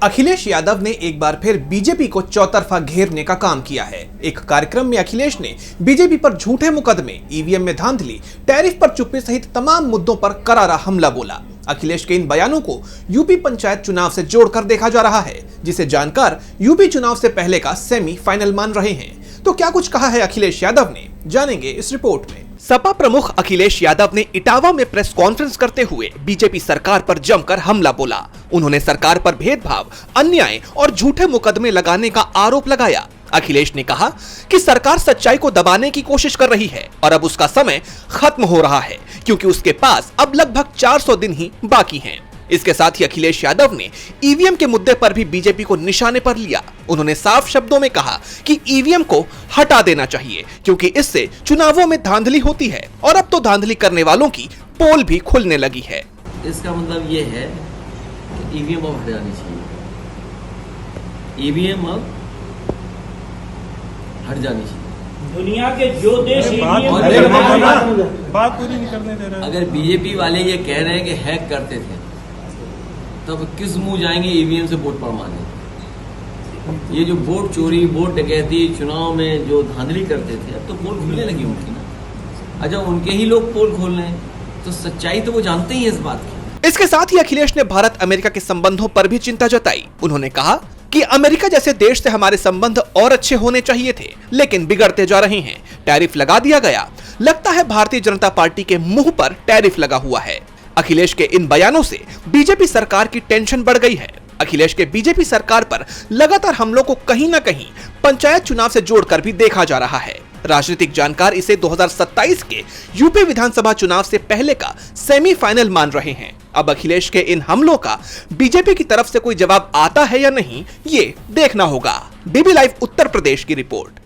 अखिलेश यादव ने एक बार फिर बीजेपी को चौतरफा घेरने का काम किया है। एक कार्यक्रम में अखिलेश ने बीजेपी पर झूठे मुकदमे, ईवीएम में धांधली, टैरिफ पर चुप्पी सहित तमाम मुद्दों पर करारा हमला बोला। अखिलेश के इन बयानों को यूपी पंचायत चुनाव से जोड़कर देखा जा रहा है, जिसे जानकार यूपी चुनाव से पहले का सेमीफाइनल मान रहे हैं। तो क्या कुछ कहा है अखिलेश यादव ने, जानेंगे इस रिपोर्ट में। सपा प्रमुख अखिलेश यादव ने इटावा में प्रेस कॉन्फ्रेंस करते हुए बीजेपी सरकार पर जमकर हमला बोला। उन्होंने सरकार पर भेदभाव, अन्याय और झूठे मुकदमे लगाने का आरोप लगाया। अखिलेश ने कहा कि सरकार सच्चाई को दबाने की कोशिश कर रही है और अब उसका समय खत्म हो रहा है, क्योंकि उसके पास अब लगभग 400 दिन ही बाकी हैं। इसके साथ ही अखिलेश यादव ने ईवीएम के मुद्दे पर भी बीजेपी को निशाने पर लिया। उन्होंने साफ शब्दों में कहा कि ईवीएम को हटा देना चाहिए, क्योंकि इससे चुनावों में धांधली होती है और अब तो धांधली करने वालों की पोल भी खुलने लगी है। इसका मतलब ये है कि ईवीएम अब हट जानी चाहिए। ईवीएम अब हट जानी चाहिए। दुनिया के जो देश बात पूरी नहीं करने दे रहे। अगर बीजेपी वाले ये कह रहे हैं कि हैक करते थे, तब किस मुंह जाएंगे ईवीएम से वोट पड़वाने? ये जो वोट चोरी, वोट डकैती, चुनाव में जो धांधली करते थे, अब तो पोल खुलने लगी उनकी ना। अच्छा, उनके ही लोग पोल खोल रहे हैं, तो सच्चाई तो वो जानते ही है इस बात की। इसके साथ ही अखिलेश ने भारत अमेरिका के संबंधों पर भी चिंता जताई। उन्होंने कहा कि अमेरिका जैसे देश से हमारे संबंध और अच्छे होने चाहिए थे, लेकिन बिगड़ते जा रहे हैं। टैरिफ लगा दिया गया, लगता है भारतीय जनता पार्टी के मुंह पर टैरिफ लगा हुआ है। अखिलेश के इन बयानों से बीजेपी सरकार की टेंशन बढ़ गई है। अखिलेश के बीजेपी सरकार पर लगातार हमलों को कहीं ना कहीं पंचायत चुनाव से जोड़कर भी देखा जा रहा है। राजनीतिक जानकार इसे 2027 के यूपी विधानसभा चुनाव से पहले का सेमीफाइनल मान रहे हैं। अब अखिलेश के इन हमलों का बीजेपी की तरफ से कोई जवाब आता है या नहीं, ये देखना होगा। डीबी लाइव उत्तर प्रदेश की रिपोर्ट।